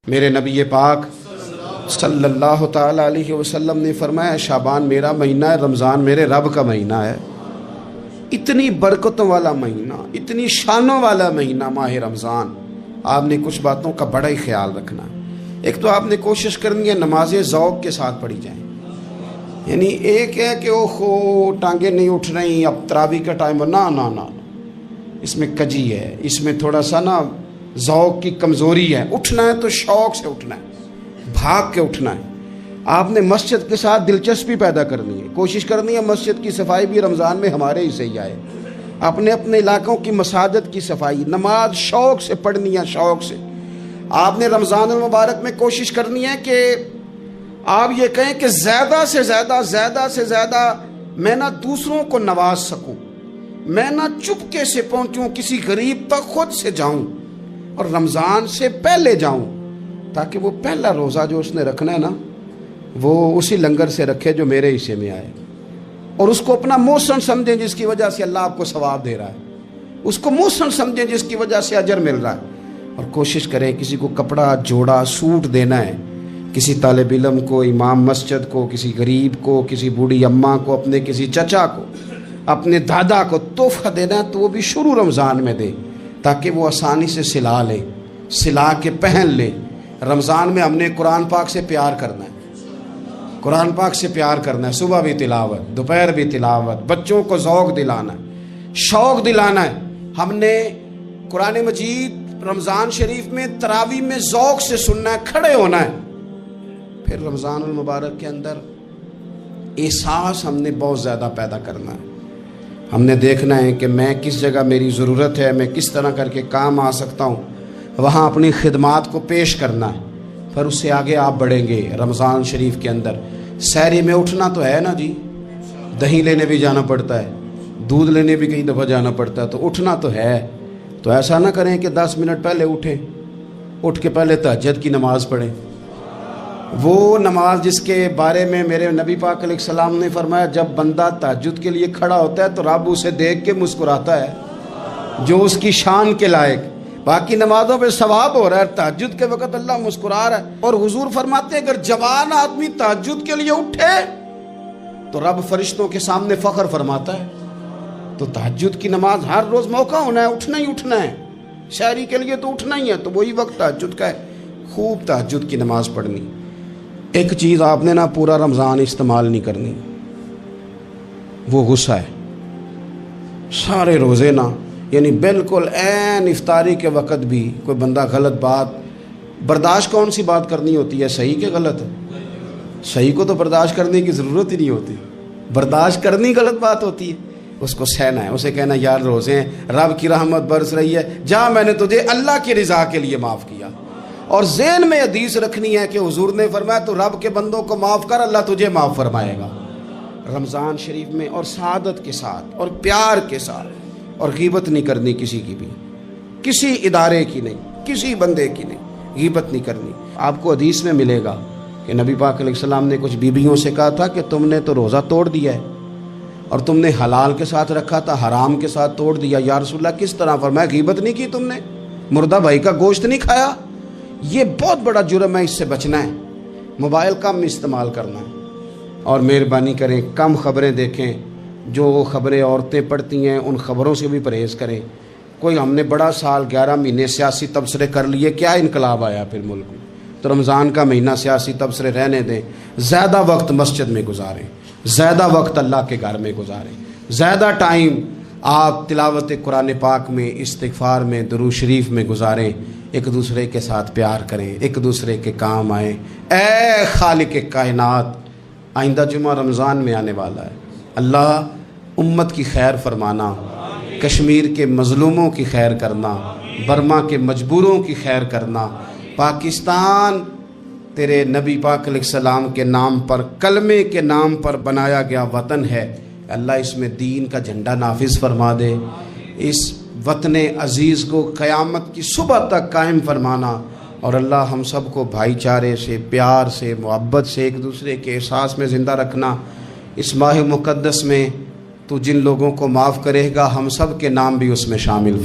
میرے نبی پاک صلی اللہ تعالی علیہ وسلم نے فرمایا شعبان میرا مہینہ ہے، رمضان میرے رب کا مہینہ ہے۔ اتنی برکتوں والا مہینہ، اتنی شانوں والا مہینہ ماہ رمضان، آپ نے کچھ باتوں کا بڑا ہی خیال رکھنا ہے۔ ایک تو آپ نے کوشش کرنی ہے نمازیں ذوق کے ساتھ پڑھی جائیں، یعنی ایک ہے کہ اوہو ٹانگیں نہیں اٹھ رہی اب تراویح کا ٹائم، نہ اس میں کجی ہے، اس میں تھوڑا سا نا ذوق کی کمزوری ہے۔ اٹھنا ہے تو شوق سے اٹھنا ہے، بھاگ کے اٹھنا ہے۔ آپ نے مسجد کے ساتھ دلچسپی پیدا کرنی ہے، کوشش کرنی ہے مسجد کی صفائی بھی رمضان میں ہمارے ہی سے ہی آئے۔ اپنے علاقوں کی مساجد کی صفائی، نماز شوق سے پڑھنی ہے، شوق سے۔ آپ نے رمضان المبارک میں کوشش کرنی ہے کہ آپ یہ کہیں کہ زیادہ سے زیادہ میں نہ دوسروں کو نواز سکوں، میں نہ چپکے سے پہنچوں کسی غریب تک، خود سے جاؤں اور رمضان سے پہلے جاؤں، تاکہ وہ پہلا روزہ جو اس نے رکھنا ہے نا وہ اسی لنگر سے رکھے جو میرے حصے میں آئے، اور اس کو اپنا موسم سمجھیں جس کی وجہ سے اللہ آپ کو ثواب دے رہا ہے، اس کو موسم سمجھیں جس کی وجہ سے اجر مل رہا ہے۔ اور کوشش کریں کسی کو کپڑا جوڑا سوٹ دینا ہے، کسی طالب علم کو، امام مسجد کو، کسی غریب کو، کسی بوڑھی اماں کو، اپنے کسی چچا کو، اپنے دادا کو تحفہ دینا ہے تو وہ بھی شروع رمضان میں دے، تاکہ وہ آسانی سے سلا لے، سلا کے پہن لے۔ رمضان میں ہم نے قرآن پاک سے پیار کرنا ہے، قرآن پاک سے پیار کرنا ہے، صبح بھی تلاوت، دوپہر بھی تلاوت، بچوں کو ذوق دلانا ہے، شوق دلانا ہے۔ ہم نے قرآن مجید رمضان شریف میں تراویح میں ذوق سے سننا ہے، کھڑے ہونا ہے۔ پھر رمضان المبارک کے اندر احساس ہم نے بہت زیادہ پیدا کرنا ہے۔ ہم نے دیکھنا ہے کہ میں کس جگہ میری ضرورت ہے، میں کس طرح کر کے کام آ سکتا ہوں، وہاں اپنی خدمات کو پیش کرنا ہے۔ پھر اس سے آگے آپ بڑھیں گے۔ رمضان شریف کے اندر سحری میں اٹھنا تو ہے نا جی، دہی لینے بھی جانا پڑتا ہے، دودھ لینے بھی کئی دفعہ جانا پڑتا ہے، تو اٹھنا تو ہے۔ تو ایسا نہ کریں کہ 10 منٹ پہلے اٹھیں، اٹھ کے پہلے تہجد کی نماز پڑھیں، وہ نماز جس کے بارے میں میرے نبی پاک علیہ السلام نے فرمایا جب بندہ تہجد کے لیے کھڑا ہوتا ہے تو رب اسے دیکھ کے مسکراتا ہے، جو اس کی شان کے لائق۔ باقی نمازوں پہ ثواب ہو رہا ہے، تہجد کے وقت اللہ مسکرا رہا ہے۔ اور حضور فرماتے ہیں اگر جوان آدمی تہجد کے لیے اٹھے تو رب فرشتوں کے سامنے فخر فرماتا ہے۔ تو تہجد کی نماز ہر روز موقع ہونا ہے، اٹھنا ہی اٹھنا ہے، شہری کے لیے تو اٹھنا ہی ہے، تو وہی وقت تہجد کا ہے، خوب تہجد کی نماز پڑھنی۔ ایک چیز آپ نے نا پورا رمضان استعمال نہیں کرنی، وہ غصہ ہے۔ سارے روزے نا، یعنی بالکل عین افطاری کے وقت بھی کوئی بندہ غلط بات، برداشت کون سی بات کرنی ہوتی ہے، صحیح کہ غلط؟ صحیح کو تو برداشت کرنے کی ضرورت ہی نہیں ہوتی، برداشت کرنی غلط بات ہوتی ہے، اس کو سہنا ہے، اسے کہنا یار روزے ہیں، رب کی رحمت برس رہی ہے، جا میں نے تجھے اللہ کی رضا کے لیے معاف کیا۔ اور ذہن میں حدیث رکھنی ہے کہ حضور نے فرمایا تو رب کے بندوں کو معاف کر، اللہ تجھے معاف فرمائے گا۔ رمضان شریف میں اور سعادت کے ساتھ اور پیار کے ساتھ، اور غیبت نہیں کرنی کسی کی بھی، کسی ادارے کی نہیں، کسی بندے کی نہیں، غیبت نہیں کرنی۔ آپ کو حدیث میں ملے گا کہ نبی پاک علیہ السلام نے کچھ بیویوں سے کہا تھا کہ تم نے تو روزہ توڑ دیا ہے، اور تم نے حلال کے ساتھ رکھا تھا، حرام کے ساتھ توڑ دیا۔ یا رسول اللہ کس طرح؟ فرمایا غیبت نہیں کی تم نے، مردہ بھائی کا گوشت نہیں کھایا، یہ بہت بڑا جرم ہے، اس سے بچنا ہے۔ موبائل کم استعمال کرنا ہے، اور مہربانی کریں کم خبریں دیکھیں، جو خبریں عورتیں پڑھتی ہیں ان خبروں سے بھی پرہیز کریں۔ کوئی ہم نے بڑا سال 11 مہینے سیاسی تبصرے کر لیے، کیا انقلاب آیا پھر ملک میں؟ تو رمضان کا مہینہ سیاسی تبصرے رہنے دیں، زیادہ وقت مسجد میں گزاریں، زیادہ وقت اللہ کے گھر میں گزاریں، زیادہ ٹائم آپ تلاوت قرآن پاک میں، استغفار میں، درود شریف میں گزاریں، ایک دوسرے کے ساتھ پیار کریں، ایک دوسرے کے کام آئیں۔ اے خالق کائنات، آئندہ جمعہ رمضان میں آنے والا ہے، اللہ امت کی خیر فرمانا، کشمیر کے مظلوموں کی خیر کرنا، برما کے مجبوروں کی خیر کرنا۔ پاکستان تیرے نبی پاک علیہ السلام کے نام پر، کلمے کے نام پر بنایا گیا وطن ہے، اللہ اس میں دین کا جھنڈا نافذ فرما دے، اس وطن عزیز کو قیامت کی صبح تک قائم فرمانا، اور اللہ ہم سب کو بھائی چارے سے، پیار سے، محبت سے، ایک دوسرے کے احساس میں زندہ رکھنا۔ اس ماہ مقدس میں تو جن لوگوں کو معاف کرے گا ہم سب کے نام بھی اس میں شامل